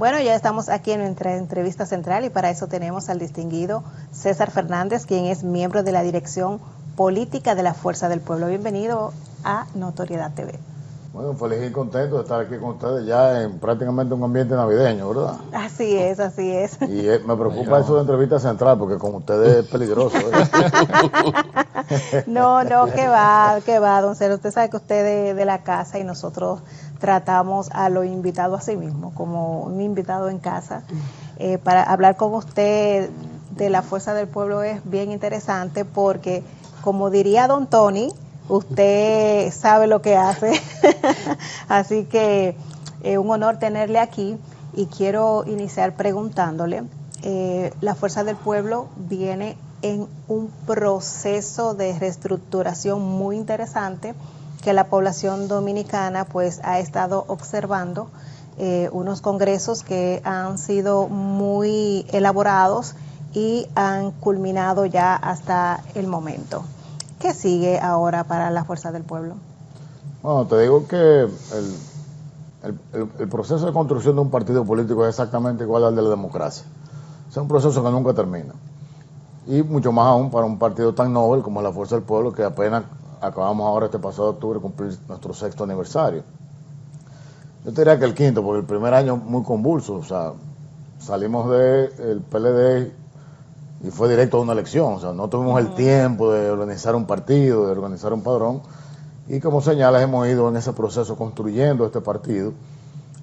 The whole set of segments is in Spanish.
Bueno, ya estamos aquí en nuestra entrevista central y para eso tenemos al distinguido César Fernández, quien es miembro de la Dirección Política de la Fuerza del Pueblo. Bienvenido a Notoriedad TV. Bueno, feliz y contento de estar aquí con ustedes ya en prácticamente un ambiente navideño, ¿verdad? Así es, así es. Y me preocupa eso de entrevista central, porque con ustedes es peligroso. No, que va, don Cero. Usted sabe que usted de la casa y nosotros tratamos a los invitados a sí mismos, como un invitado en casa. Para hablar con usted de la Fuerza del Pueblo es bien interesante porque, como diría don Tony, usted sabe lo que hace. Así que un honor tenerle aquí y quiero iniciar preguntándole, la Fuerza del Pueblo viene en un proceso de reestructuración muy interesante que la población dominicana pues ha estado observando, unos congresos que han sido muy elaborados y han culminado ya hasta el momento. ¿Qué sigue ahora para la Fuerza del Pueblo? Bueno, te digo que el proceso de construcción de un partido político es exactamente igual al de la democracia. Es un proceso que nunca termina. Y mucho más aún para un partido tan noble como la Fuerza del Pueblo, que apenas acabamos ahora este pasado octubre de cumplir nuestro 6º aniversario. Yo te diría que el 5º, porque el primer año muy convulso, o sea, salimos del PLD y fue directo a una elección, o sea, no tuvimos el tiempo de organizar un partido, de organizar un padrón, y como señalas hemos ido en ese proceso construyendo este partido,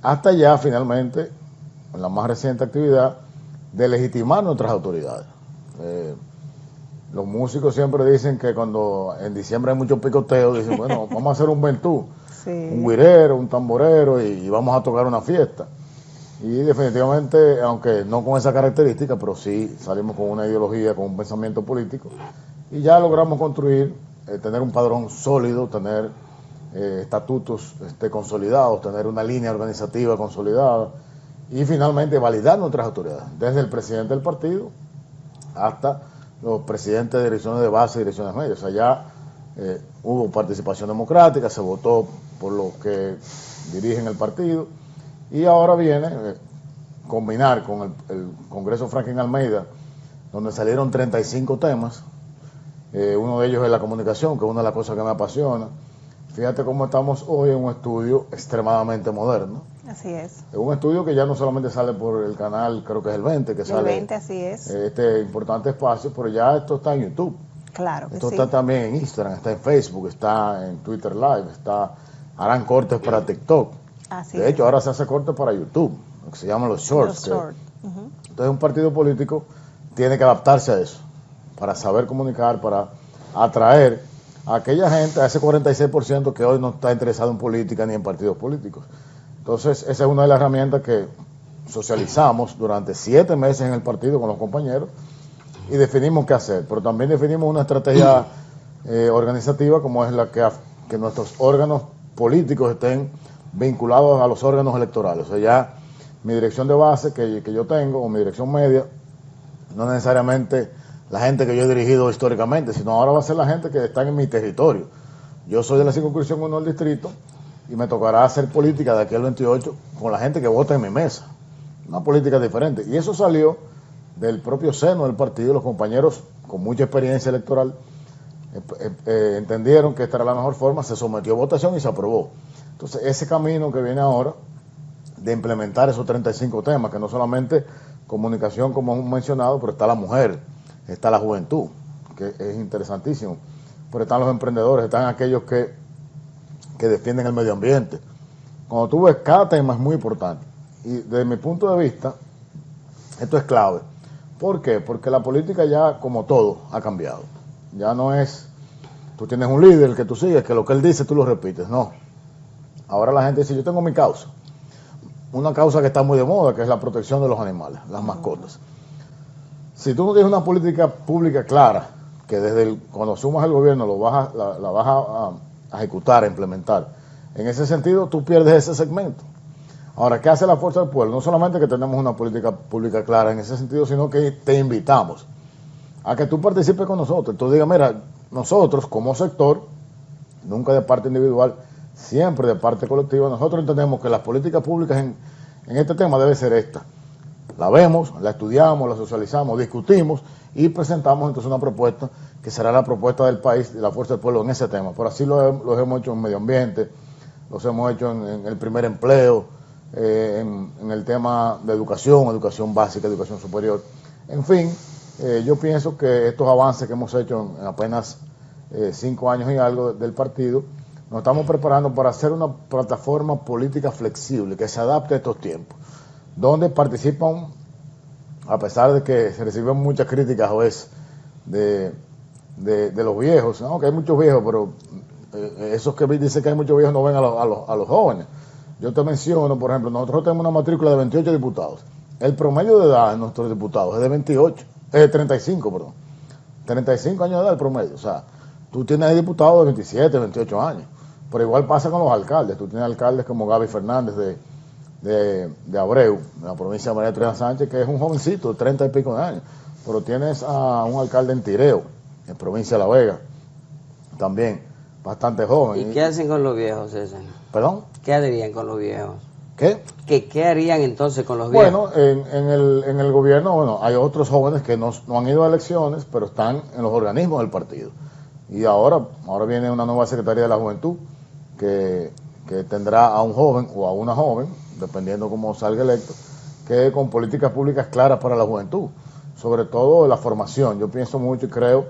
hasta ya finalmente, en la más reciente actividad, de legitimar nuestras autoridades. Los músicos siempre dicen que cuando en diciembre hay mucho picoteo, dicen, bueno, vamos a hacer un ventú, sí, un güirero, un tamborero y vamos a tocar una fiesta. Y definitivamente, aunque no con esa característica, pero sí salimos con una ideología, con un pensamiento político, y ya logramos construir, tener un padrón sólido, tener estatutos consolidados, tener una línea organizativa consolidada, y finalmente validar nuestras autoridades, desde el presidente del partido hasta los presidentes de direcciones de base y direcciones medias. O sea, ya hubo participación democrática, se votó por los que dirigen el partido, y ahora viene combinar con el Congreso Franklin Almeida, donde salieron 35 temas, uno de ellos es la comunicación, que es una de las cosas que me apasiona. Fíjate cómo estamos hoy en un estudio extremadamente moderno. Así es. Es un estudio que ya no solamente sale por el canal, creo que es el 20, que sale. El 20, así es. Este importante espacio, pero ya esto está en YouTube. Claro que esto sí. Está también en Instagram, está en Facebook, está en Twitter Live, harán cortes para TikTok. Así de hecho, ahora se hace cortes para YouTube, lo que se llaman los shorts. Entonces, un partido político tiene que adaptarse a eso, para saber comunicar, para atraer a aquella gente, a ese 46% que hoy no está interesado en política ni en partidos políticos. Entonces, esa es una de las herramientas que socializamos durante 7 meses en el partido con los compañeros y definimos qué hacer, pero también definimos una estrategia organizativa como es la que nuestros órganos políticos estén vinculados a los órganos electorales. O sea, ya mi dirección de base que yo tengo, o mi dirección media, no necesariamente la gente que yo he dirigido históricamente, sino ahora va a ser la gente que está en mi territorio. Yo soy de la circunscripción 1 del distrito y me tocará hacer política de aquí al 28 con la gente que vota en mi mesa. Una política diferente. Y eso salió del propio seno del partido. Los compañeros con mucha experiencia electoral entendieron que esta era la mejor forma, se sometió a votación y se aprobó. Entonces, ese camino que viene ahora de implementar esos 35 temas, que no solamente comunicación, como hemos mencionado, pero está la mujer, está la juventud, que es interesantísimo, pero están los emprendedores, están aquellos que defienden el medio ambiente. Cuando tú ves, cada tema es muy importante. Y desde mi punto de vista, esto es clave. ¿Por qué? Porque la política ya, como todo, ha cambiado. Ya no es, tú tienes un líder que tú sigues, que lo que él dice tú lo repites. No. Ahora la gente dice, yo tengo mi causa. Una causa que está muy de moda, que es la protección de los animales, las mascotas. Si tú no tienes una política pública clara, que cuando sumas el gobierno la vas a ejecutar, a implementar, en ese sentido tú pierdes ese segmento. Ahora, ¿qué hace la Fuerza del Pueblo? No solamente que tenemos una política pública clara en ese sentido, sino que te invitamos a que tú participes con nosotros. Tú digas, mira, nosotros como sector, nunca de parte individual, siempre de parte colectiva, nosotros entendemos que las políticas públicas en este tema debe ser esta. La vemos, la estudiamos, la socializamos, discutimos y presentamos entonces una propuesta que será la propuesta del país y la fuerza del pueblo en ese tema. Por así lo hemos hecho en medio ambiente, los hemos hecho en el primer empleo, en el tema de educación básica, educación superior. En fin, yo pienso que estos avances que hemos hecho en apenas 5 años y algo del partido, nos estamos preparando para hacer una plataforma política flexible que se adapte a estos tiempos, donde participan, a pesar de que se reciben muchas críticas a veces de los viejos, ¿no? Que hay muchos viejos, pero esos que dicen que hay muchos viejos no ven a los jóvenes. Yo te menciono, por ejemplo, nosotros tenemos una matrícula de 28 diputados. El promedio de edad de nuestros diputados es de 35, perdón. 35 años de edad el promedio. O sea, tú tienes diputados de 27, 28 años. Pero igual pasa con los alcaldes. Tú tienes alcaldes como Gaby Fernández de Abreu, de la provincia de María Teresa Sánchez, que es un jovencito de 30 y pico de años. Pero tienes a un alcalde en Tireo, en provincia de La Vega, también bastante joven. ¿Y qué hacen con los viejos, César? ¿Perdón? ¿Qué harían con los viejos? ¿Qué? ¿Qué harían entonces con los viejos? Bueno, en el gobierno, bueno, hay otros jóvenes que no han ido a elecciones, pero están en los organismos del partido. Y ahora viene una nueva Secretaría de la Juventud que tendrá a un joven o a una joven, dependiendo cómo salga electo, que con políticas públicas claras para la juventud, sobre todo la formación. Yo pienso mucho y creo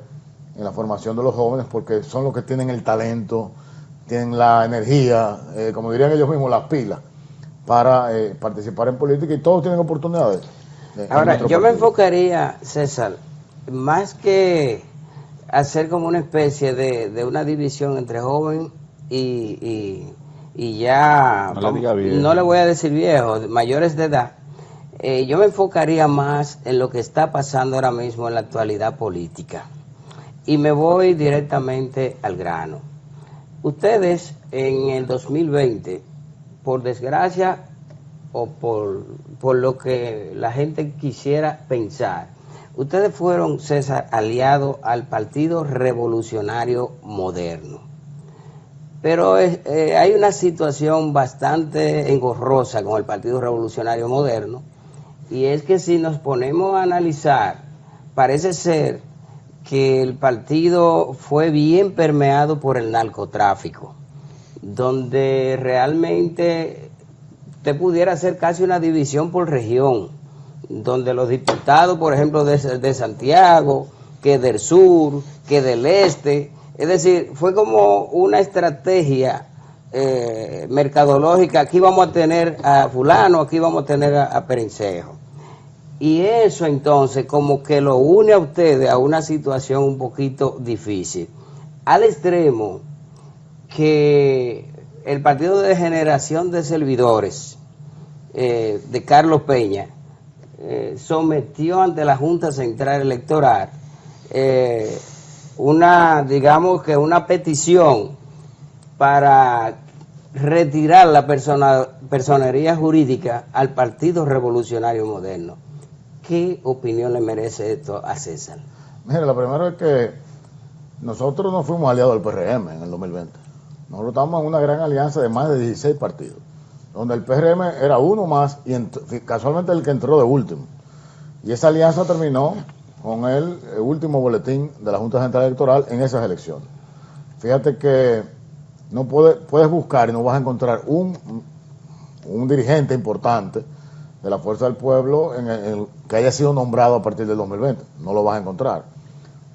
en la formación de los jóvenes porque son los que tienen el talento, tienen la energía, como dirían ellos mismos, las pilas, para participar en política y todos tienen oportunidades. Ahora, yo me enfocaría, César, más que hacer como una especie de una división entre joven y ya, no le voy a decir viejos, mayores de edad, yo me enfocaría más en lo que está pasando ahora mismo en la actualidad política. Y me voy directamente al grano. Ustedes en el 2020, por desgracia o por lo que la gente quisiera pensar, ustedes fueron, César, aliados al Partido Revolucionario Moderno. Pero hay una situación bastante engorrosa con el Partido Revolucionario Moderno, y es que si nos ponemos a analizar, parece ser que el partido fue bien permeado por el narcotráfico, donde realmente te pudiera hacer casi una división por región, donde los diputados, por ejemplo, de Santiago, que del sur, que del este, es decir, fue como una estrategia mercadológica. Aquí vamos a tener a fulano, aquí vamos a tener a Perencejo. Y eso entonces como que lo une a ustedes a una situación un poquito difícil, al extremo que el Partido de Generación de Servidores de Carlos Peña sometió ante la Junta Central Electoral digamos que una petición para retirar la personería jurídica al Partido Revolucionario Moderno. ¿Qué opinión le merece esto a César? Mire, lo primero es que nosotros no fuimos aliados del PRM en el 2020. Nosotros estábamos en una gran alianza de más de 16 partidos, donde el PRM era uno más y casualmente el que entró de último. Y esa alianza terminó con el último boletín de la Junta Central Electoral en esas elecciones. Fíjate que no puedes buscar y no vas a encontrar un dirigente importante de la Fuerza del Pueblo que haya sido nombrado a partir del 2020. No lo vas a encontrar.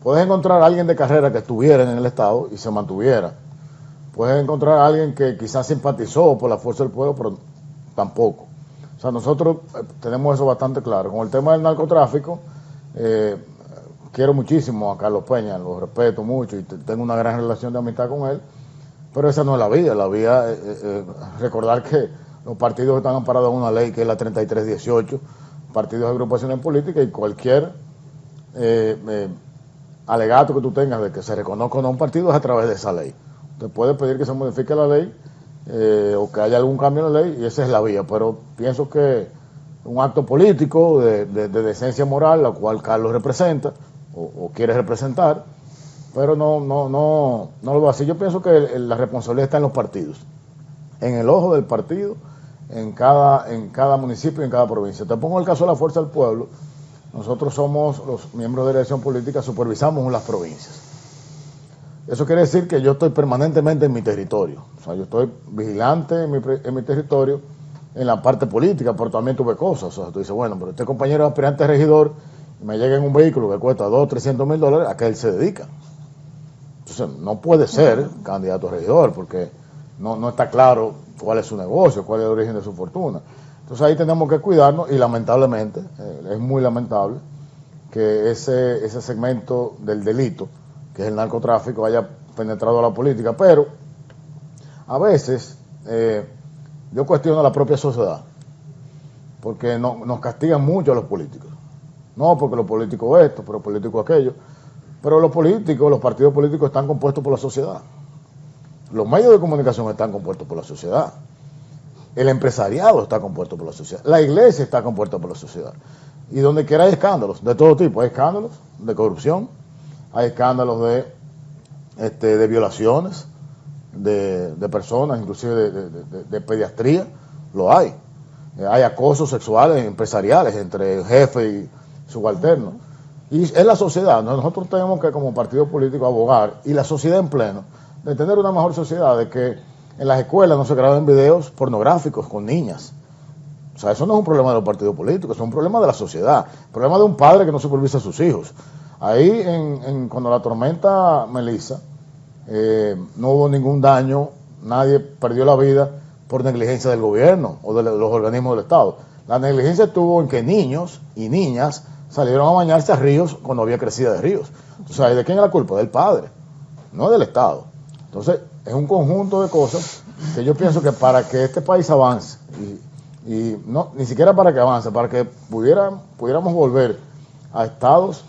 Puedes encontrar a alguien de carrera que estuviera en el Estado y se mantuviera. Puedes encontrar a alguien que quizás simpatizó por la Fuerza del Pueblo, pero tampoco. O sea, nosotros tenemos eso bastante claro. Con el tema del narcotráfico, quiero muchísimo a Carlos Peña, lo respeto mucho y tengo una gran relación de amistad con él, pero esa no es la vía. La vía recordar que los partidos están amparados en una ley que es la 3318, partidos de agrupaciones políticas, y cualquier alegato que tú tengas de que se reconozca o no un partido es a través de esa ley. Usted puede pedir que se modifique la ley o que haya algún cambio en la ley, y esa es la vía, pero pienso que un acto político de decencia moral, la cual Carlos representa o quiere representar, pero no lo va a hacer. Yo pienso que la responsabilidad está en los partidos, en el ojo del partido, en cada municipio y en cada provincia. Te pongo el caso de la Fuerza del Pueblo. Nosotros somos los miembros de la dirección política, supervisamos las provincias. Eso quiere decir que yo estoy permanentemente en mi territorio. O sea, yo estoy vigilante en mi territorio en la parte política, pero también tuve cosas. O sea, tú dices, bueno, pero este compañero aspirante a regidor me llega en un vehículo que cuesta $200,000-300,000, ¿a qué él se dedica? Entonces, no puede ser candidato a regidor porque no está claro cuál es su negocio, cuál es el origen de su fortuna. Entonces ahí tenemos que cuidarnos y lamentablemente, es muy lamentable que ese segmento del delito, que es el narcotráfico, haya penetrado a la política, pero a veces yo cuestiono la propia sociedad, porque nos castigan mucho a los políticos. No, porque los políticos esto, pero los políticos aquello. Pero los políticos, los partidos políticos están compuestos por la sociedad. Los medios de comunicación están compuestos por la sociedad. El empresariado está compuesto por la sociedad. La iglesia está compuesta por la sociedad. Y donde quiera hay escándalos, de todo tipo. Hay escándalos de corrupción, hay escándalos de violaciones de personas, inclusive de pediatría, lo hay. Hay acosos sexuales empresariales entre jefe y subalterno. Y es la sociedad. Nosotros tenemos que, como partido político, abogar, y la sociedad en pleno, de tener una mejor sociedad, de que en las escuelas no se graben videos pornográficos con niñas. O sea, eso no es un problema de los partidos políticos, es un problema de la sociedad, un problema de un padre que no supervisa a sus hijos. Ahí, cuando la tormenta Melissa, no hubo ningún daño, nadie perdió la vida por negligencia del gobierno o de los organismos del Estado. La negligencia estuvo en que niños y niñas salieron a bañarse a ríos cuando había crecida de ríos. Entonces, ¿de quién es la culpa? Del padre, no del Estado. Entonces, es un conjunto de cosas que yo pienso que para que este país avance, y no, ni siquiera para que avance, para que pudiéramos volver a estados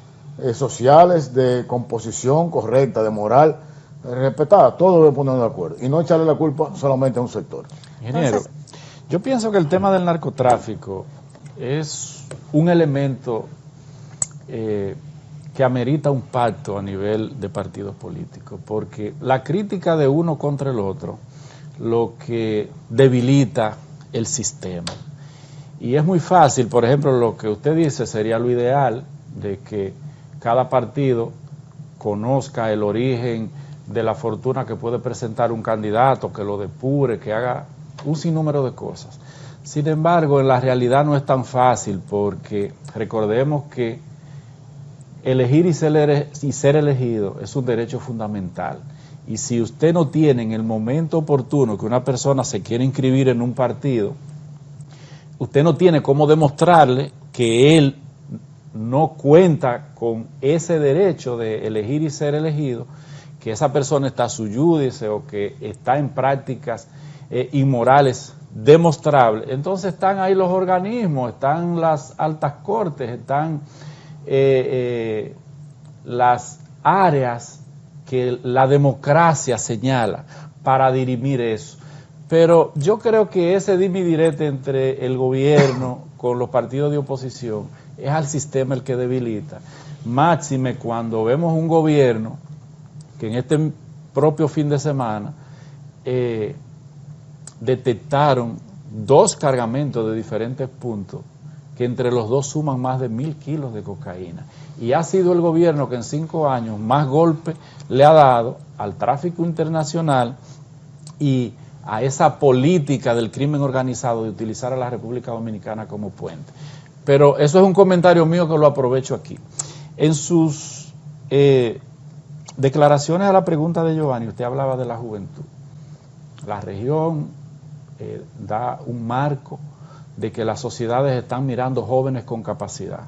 sociales de composición correcta, de moral respetada, todos deben ponernos de acuerdo y no echarle la culpa solamente a un sector. Ingeniero, yo pienso que el tema del narcotráfico es un elemento que amerita un pacto a nivel de partidos políticos, porque la crítica de uno contra el otro lo que debilita el sistema. Y es muy fácil, por ejemplo, lo que usted dice sería lo ideal, de que cada partido conozca el origen de la fortuna que puede presentar un candidato, que lo depure, que haga un sinnúmero de cosas. Sin embargo, en la realidad no es tan fácil, porque recordemos que elegir y ser elegido es un derecho fundamental. Y si usted no tiene en el momento oportuno que una persona se quiere inscribir en un partido, usted no tiene cómo demostrarle que él no cuenta con ese derecho de elegir y ser elegido, que esa persona está sui judice o que está en prácticas inmorales demostrables. Entonces están ahí los organismos, están las altas cortes, están las áreas que la democracia señala para dirimir eso. Pero yo creo que ese dimidirete entre el gobierno con los partidos de oposición es al sistema el que debilita. Máxime cuando vemos un gobierno que en este propio fin de semana detectaron 2 cargamentos de diferentes puntos que entre los dos suman más de 1.000 kilos de cocaína. Y ha sido el gobierno que en 5 años más golpes le ha dado al tráfico internacional y a esa política del crimen organizado de utilizar a la República Dominicana como puente. Pero eso es un comentario mío que lo aprovecho aquí. En sus declaraciones a la pregunta de Giovanni, usted hablaba de la juventud. La región da un marco de que las sociedades están mirando jóvenes con capacidad.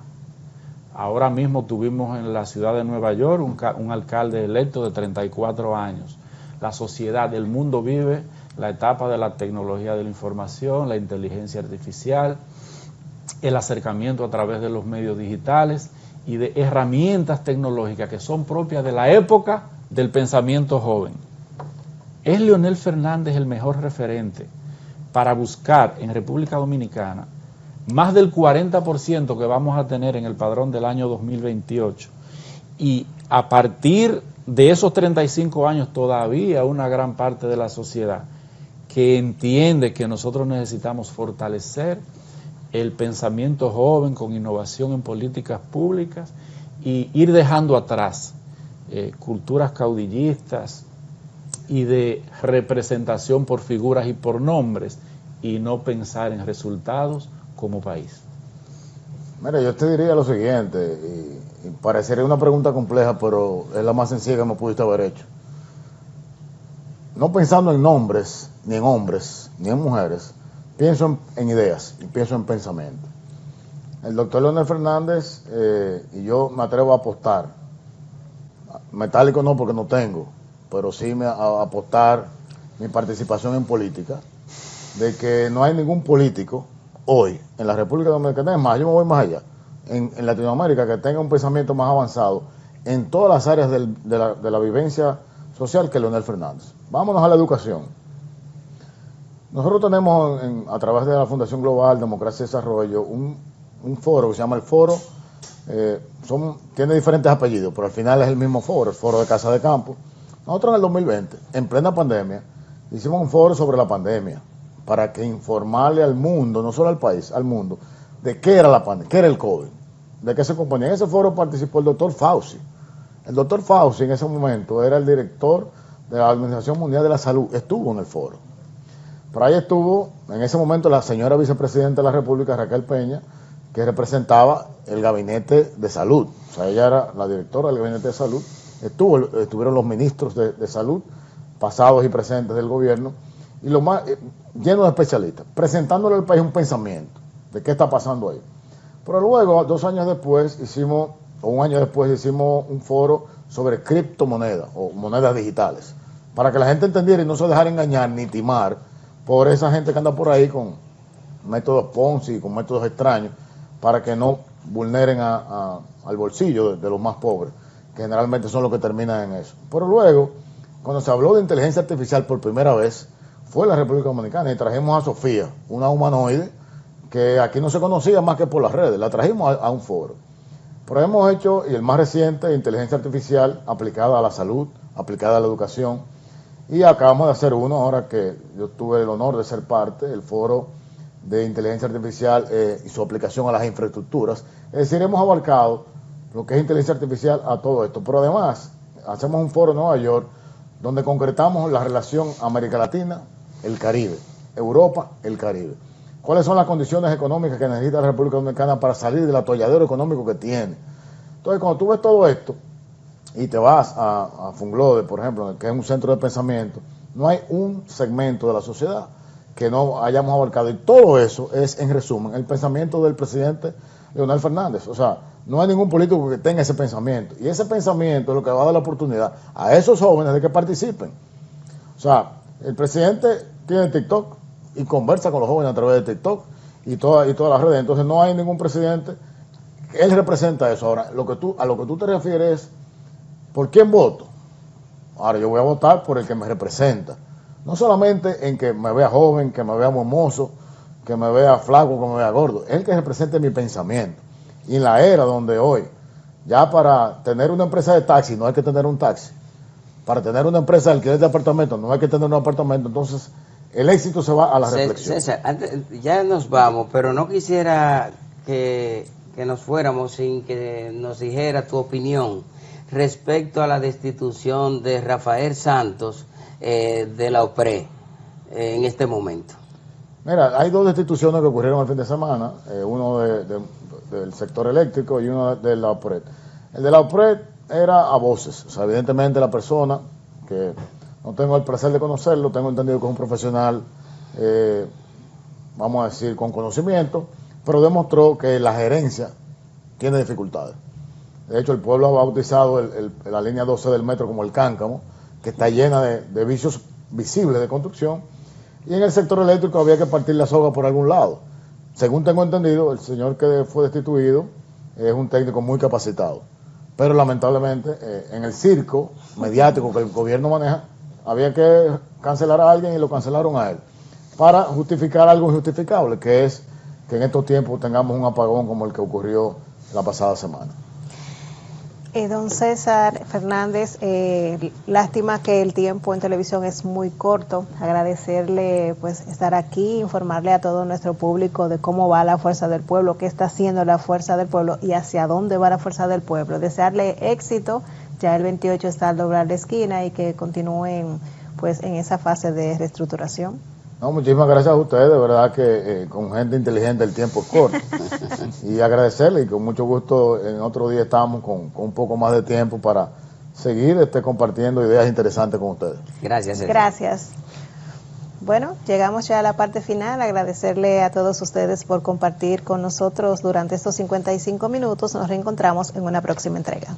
Ahora mismo tuvimos en la ciudad de Nueva York un alcalde electo de 34 años. La sociedad, el mundo vive la etapa de la tecnología de la información, la inteligencia artificial, el acercamiento a través de los medios digitales y de herramientas tecnológicas que son propias de la época del pensamiento joven. ¿Es Leonel Fernández el mejor referente para buscar en República Dominicana más del 40% que vamos a tener en el padrón del año 2028? Y a partir de esos 35 años todavía una gran parte de la sociedad que entiende que nosotros necesitamos fortalecer el pensamiento joven con innovación en políticas públicas y ir dejando atrás culturas caudillistas y de representación por figuras y por nombres, y no pensar en resultados como país. Mira, yo te diría lo siguiente, y parecería una pregunta compleja, pero es la más sencilla que me pudiste haber hecho. No pensando en nombres, ni en hombres, ni en mujeres, pienso en ideas y pienso en pensamiento. El doctor Leonel Fernández, y yo me atrevo a apostar, metálico no porque no tengo, pero sí a apostar mi participación en política, de que no hay ningún político hoy en la República Dominicana, es más, yo me voy más allá, en Latinoamérica, que tenga un pensamiento más avanzado en todas las áreas de la vivencia social que Leonel Fernández. Vámonos a la educación. Nosotros tenemos a través de la Fundación Global Democracia y Desarrollo un foro que se llama el Foro, tiene diferentes apellidos, pero al final es el mismo foro, el Foro de Casa de Campo. Nosotros en el 2020, en plena pandemia, hicimos un foro sobre la pandemia, para que informarle al mundo, no solo al país, al mundo, de qué era la pandemia, qué era el COVID, de qué se componía. En ese foro participó el doctor Fauci. El doctor Fauci en ese momento era el director de la Organización Mundial de la Salud, estuvo en el foro. Por ahí estuvo, en ese momento, la señora vicepresidenta de la República, Raquel Peña, que representaba el gabinete de salud. O sea, ella era la directora del gabinete de salud. Estuvieron los ministros de salud, pasados y presentes del gobierno, y lo más lleno de especialistas, presentándole al país un pensamiento de qué está pasando ahí. Pero luego, 2 años después, un año después, hicimos un foro sobre criptomonedas o monedas digitales, para que la gente entendiera y no se dejara engañar ni timar por esa gente que anda por ahí con métodos Ponzi, con métodos extraños, para que no vulneren al bolsillo de los más pobres, que generalmente son los que terminan en eso. Pero luego, cuando se habló de inteligencia artificial por primera vez, fue en la República Dominicana, y trajimos a Sofía, una humanoide que aquí no se conocía más que por las redes, la trajimos a un foro. Pero hemos hecho, y el más reciente, inteligencia artificial aplicada a la salud, aplicada a la educación, y acabamos de hacer uno ahora que yo tuve el honor de ser parte, el foro de inteligencia artificial y su aplicación a las infraestructuras. Es decir, hemos abarcado lo que es inteligencia artificial a todo esto, pero además hacemos un foro en Nueva York donde concretamos la relación América Latina, el Caribe, Europa, el Caribe. ¿Cuáles son las condiciones económicas que necesita la República Dominicana para salir del atolladero económico que tiene? Entonces, cuando tú ves todo esto y te vas a Funglode, por ejemplo, que es un centro de pensamiento, no hay un segmento de la sociedad que no hayamos abarcado. Y todo eso es, en resumen, el pensamiento del presidente Leonel Fernández. O sea, no hay ningún político que tenga ese pensamiento. Y ese pensamiento es lo que va a dar la oportunidad a esos jóvenes de que participen. O sea, el presidente tiene TikTok y conversa con los jóvenes a través de TikTok y todas las redes. Entonces no hay ningún presidente. Él representa eso. Ahora, a lo que tú te refieres es, ¿por quién voto? Ahora, yo voy a votar por el que me representa. No solamente en que me vea joven, que me vea hermoso, que me vea flaco, que me vea gordo. Es el que represente mi pensamiento. Y en la era donde hoy, ya para tener una empresa de taxi no hay que tener un taxi. Para tener una empresa de alquiler de apartamento no hay que tener un apartamento. Entonces, el éxito se va a la reflexión. César, ya nos vamos, pero no quisiera que nos fuéramos sin que nos dijera tu opinión respecto a la destitución de Rafael Santos de la OPRE en este momento. Mira, hay 2 destituciones que ocurrieron el fin de semana, uno del sector eléctrico y uno de la OPRE. El de la OPRE era a voces, o sea, evidentemente la persona, que no tengo el placer de conocerlo, tengo entendido que es un profesional, vamos a decir, con conocimiento, pero demostró que la gerencia tiene dificultades. De hecho, el pueblo ha bautizado la línea 12 del metro como el cáncamo, que está llena de vicios visibles de construcción, y en el sector eléctrico había que partir la soga por algún lado. Según tengo entendido, el señor que fue destituido es un técnico muy capacitado, pero lamentablemente en el circo mediático que el gobierno maneja, había que cancelar a alguien y lo cancelaron a él, para justificar algo injustificable, que es que en estos tiempos tengamos un apagón como el que ocurrió la pasada semana. Don César Fernández, lástima que el tiempo en televisión es muy corto. Agradecerle pues estar aquí, informarle a todo nuestro público de cómo va la Fuerza del Pueblo, qué está haciendo la Fuerza del Pueblo y hacia dónde va la Fuerza del Pueblo. Desearle éxito, ya el 28 está al doblar la esquina y que continúen pues en esa fase de reestructuración. No, muchísimas gracias a ustedes, de verdad que con gente inteligente el tiempo es corto. Y agradecerle y con mucho gusto en otro día estamos con un poco más de tiempo para seguir compartiendo ideas interesantes con ustedes. Gracias. Gracias. Bueno, llegamos ya a la parte final. Agradecerle a todos ustedes por compartir con nosotros durante estos 55 minutos. Nos reencontramos en una próxima entrega.